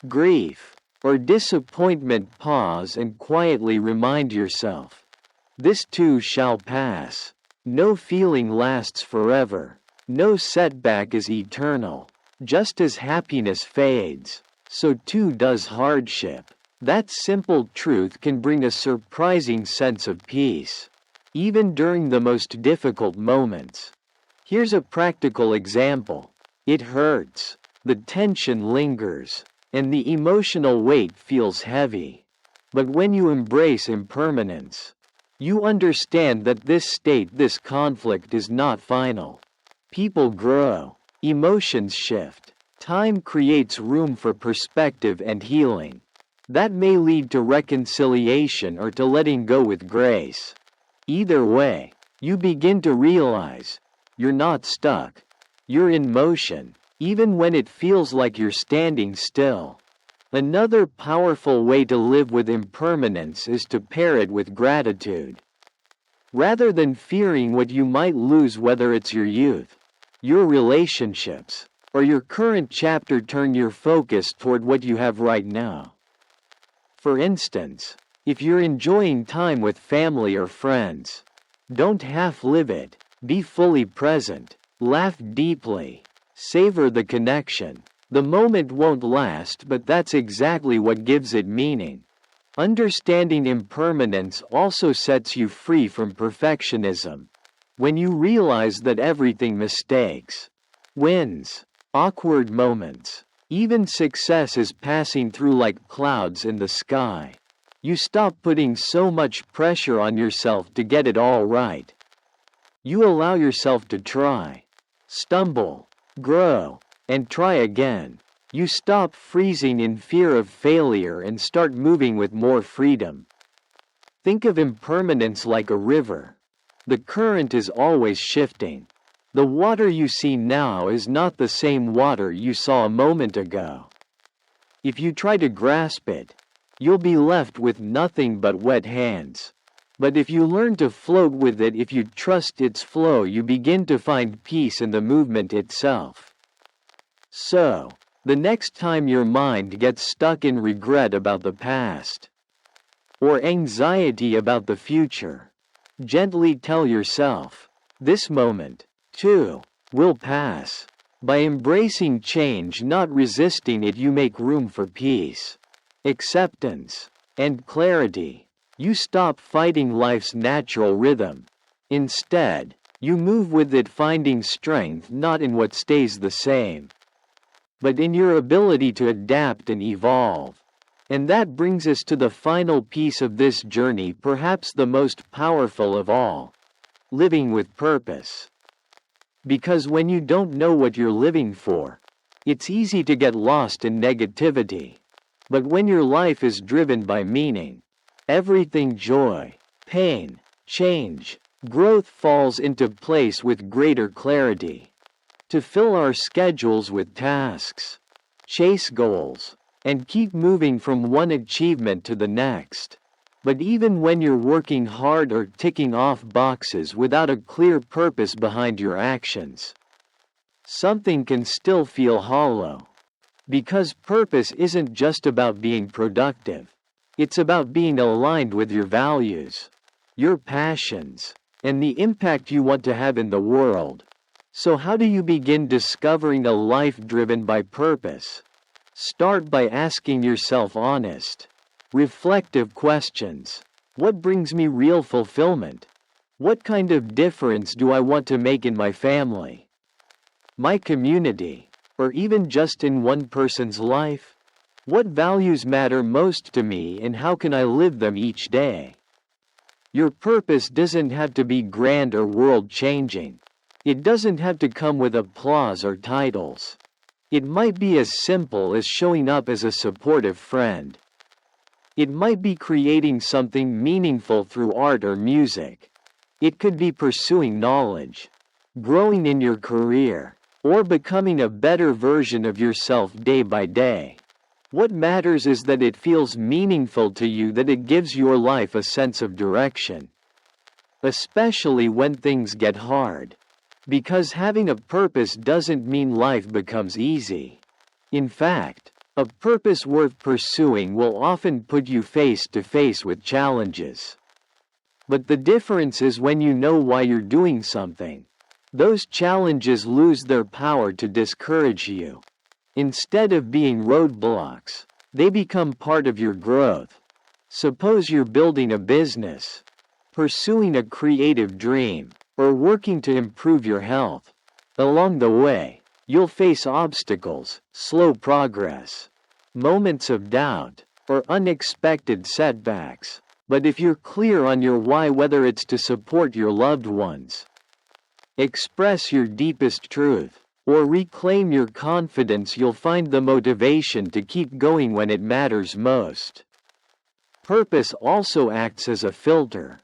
grief, or disappointment, pause and quietly remind yourself, this too shall pass. No feeling lasts forever. No setback is eternal. Just as happiness fades, so too does hardship. That simple truth can bring a surprising sense of peace, even during the most difficult moments. Here's a practical example. It hurts, the tension lingers, and the emotional weight feels heavy. But when you embrace impermanence, you understand that this state, this conflict is not final. People grow, emotions shift, time creates room for perspective and healing. That may lead to reconciliation or to letting go with grace. Either way, you begin to realize you're not stuck. You're in motion, even when it feels like you're standing still. Another powerful way to live with impermanence is to pair it with gratitude. Rather than fearing what you might lose, whether it's your youth, your relationships, or your current chapter, turn your focus toward what you have right now. For instance, if you're enjoying time with family or friends, don't half-live it. Be fully present. Laugh deeply. Savor the connection. The moment won't last, but that's exactly what gives it meaning. Understanding impermanence also sets you free from perfectionism. When you realize that everything, mistakes, wins, awkward moments, even success, is passing through like clouds in the sky, you stop putting so much pressure on yourself to get it all right. You allow yourself to try, stumble, grow, and try again. You stop freezing in fear of failure and start moving with more freedom. Think of impermanence like a river. The current is always shifting. The water you see now is not the same water you saw a moment ago. If you try to grasp it, you'll be left with nothing but wet hands. But if you learn to float with it, if you trust its flow, you begin to find peace in the movement itself. So, the next time your mind gets stuck in regret about the past, or anxiety about the future, gently tell yourself, this moment, too, will pass. By embracing change, not resisting it, you make room for peace, acceptance, and clarity. You stop fighting life's natural rhythm. Instead, you move with it, finding strength not in what stays the same, but in your ability to adapt and evolve. And that brings us to the final piece of this journey, perhaps the most powerful of all: living with purpose. Because when you don't know what you're living for, it's easy to get lost in negativity. But when your life is driven by meaning, everything, joy, pain, change, growth, falls into place with greater clarity. To fill our schedules with tasks, chase goals, and keep moving from one achievement to the next. But even when you're working hard or ticking off boxes without a clear purpose behind your actions, something can still feel hollow. Because purpose isn't just about being productive. It's about being aligned with your values, your passions, and the impact you want to have in the world. So how do you begin discovering a life driven by purpose? Start by asking yourself honest, reflective questions. What brings me real fulfillment? What kind of difference do I want to make in my family, my community, or even just in one person's life? What values matter most to me and how can I live them each day? Your purpose doesn't have to be grand or world-changing. It doesn't have to come with applause or titles. It might be as simple as showing up as a supportive friend. It might be creating something meaningful through art or music. It could be pursuing knowledge, growing in your career, or becoming a better version of yourself day by day. What matters is that it feels meaningful to you, that it gives your life a sense of direction. Especially when things get hard. Because having a purpose doesn't mean life becomes easy. In fact, a purpose worth pursuing will often put you face to face with challenges. But the difference is when you know why you're doing something, those challenges lose their power to discourage you. Instead of being roadblocks, they become part of your growth. Suppose you're building a business, pursuing a creative dream, or working to improve your health. Along the way, you'll face obstacles, slow progress, moments of doubt, or unexpected setbacks. But if you're clear on your why, whether it's to support your loved ones, express your deepest truth, or reclaim your confidence, you'll find the motivation to keep going when it matters most. Purpose also acts as a filter.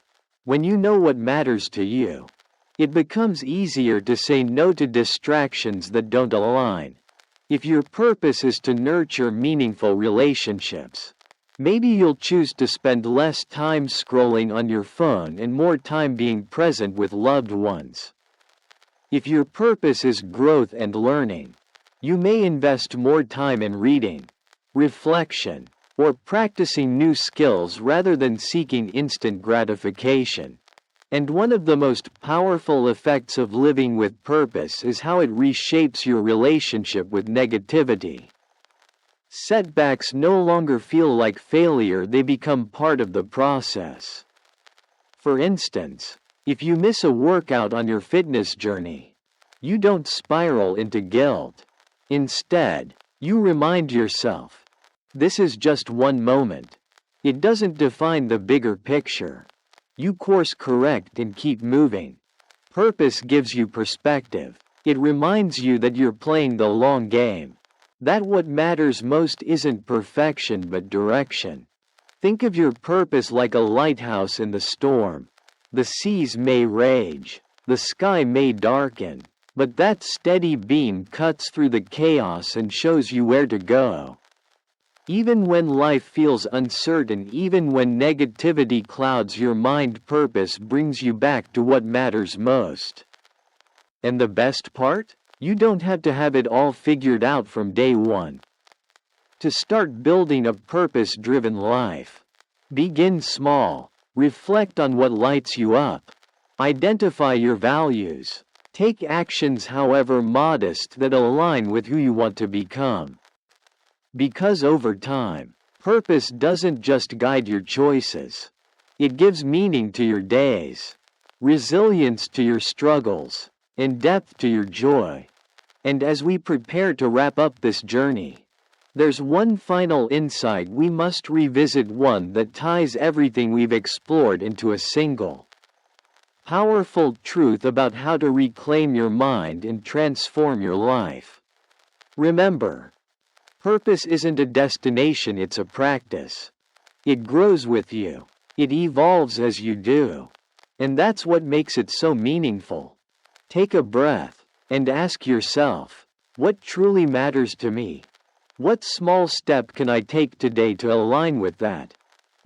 When you know what matters to you, it becomes easier to say no to distractions that don't align. If your purpose is to nurture meaningful relationships, maybe you'll choose to spend less time scrolling on your phone and more time being present with loved ones. If your purpose is growth and learning, you may invest more time in reading, reflection, or practicing new skills rather than seeking instant gratification. And one of the most powerful effects of living with purpose is how it reshapes your relationship with negativity. Setbacks no longer feel like failure, they become part of the process. For instance, if you miss a workout on your fitness journey, you don't spiral into guilt. Instead, you remind yourself, this is just one moment. It doesn't define the bigger picture. You course correct and keep moving. Purpose gives you perspective. It reminds you that you're playing the long game. That what matters most isn't perfection but direction. Think of your purpose like a lighthouse in the storm. The seas may rage, the sky may darken, but that steady beam cuts through the chaos and shows you where to go. Even when life feels uncertain, even when negativity clouds your mind, purpose brings you back to what matters most. And the best part? You don't have to have it all figured out from day one. To start building a purpose-driven life, begin small, reflect on what lights you up, identify your values, take actions however modest that align with who you want to become. Because over time, purpose doesn't just guide your choices. It gives meaning to your days, resilience to your struggles, and depth to your joy. And as we prepare to wrap up this journey, there's one final insight we must revisit, one that ties everything we've explored into a single, powerful truth about how to reclaim your mind and transform your life. Remember, purpose isn't a destination, it's a practice. It grows with you. It evolves as you do. And that's what makes it so meaningful. Take a breath and ask yourself, what truly matters to me? What small step can I take today to align with that?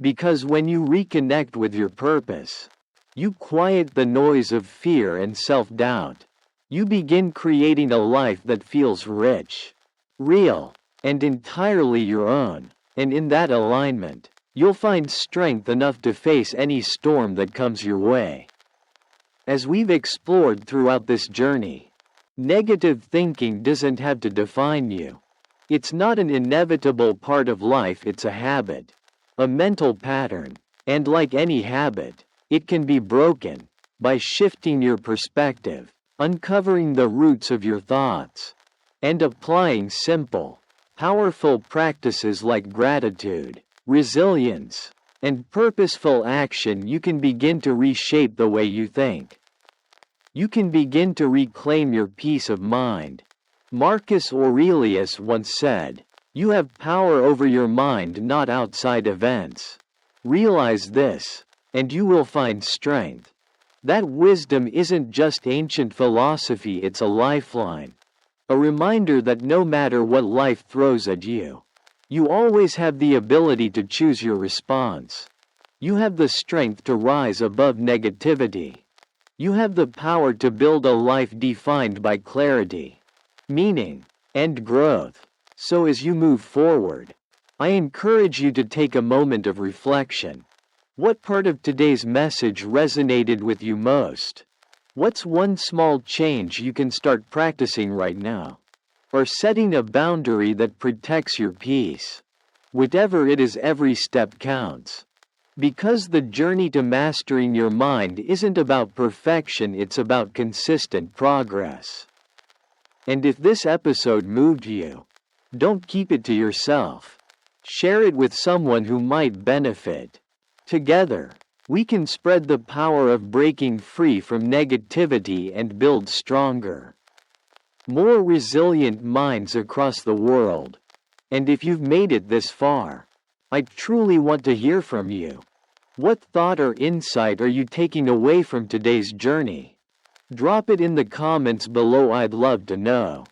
Because when you reconnect with your purpose, you quiet the noise of fear and self-doubt. You begin creating a life that feels rich, real, and entirely your own. And in that alignment, you'll find strength enough to face any storm that comes your way. As we've explored throughout this journey, negative thinking doesn't have to define you. It's not an inevitable part of life, it's a habit, a mental pattern, and like any habit, it can be broken by shifting your perspective, uncovering the roots of your thoughts, and applying simple, powerful practices like gratitude, resilience, and purposeful action. You can begin to reshape the way you think. You can begin to reclaim your peace of mind. Marcus Aurelius once said, "You have power over your mind, not outside events." Realize this, and you will find strength. That wisdom isn't just ancient philosophy, it's a lifeline. A reminder that no matter what life throws at you, you always have the ability to choose your response. You have the strength to rise above negativity. You have the power to build a life defined by clarity, meaning, and growth. So as you move forward, I encourage you to take a moment of reflection. What part of today's message resonated with you most? What's one small change you can start practicing right now? Or setting a boundary that protects your peace? Whatever it is, every step counts. Because the journey to mastering your mind isn't about perfection, it's about consistent progress. And if this episode moved you, don't keep it to yourself. Share it with someone who might benefit. Together, we can spread the power of breaking free from negativity and build stronger, more resilient minds across the world. And if you've made it this far, I truly want to hear from you. What thought or insight are you taking away from today's journey? Drop it in the comments below, I'd love to know.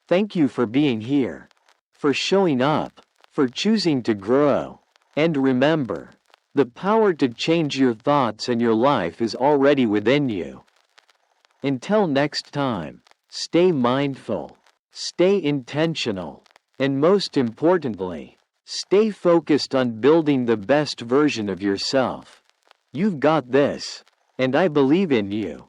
Thank you for being here, for showing up, for choosing to grow. And remember, the power to change your thoughts and your life is already within you. Until next time, stay mindful, stay intentional, and most importantly, stay focused on building the best version of yourself. You've got this, and I believe in you.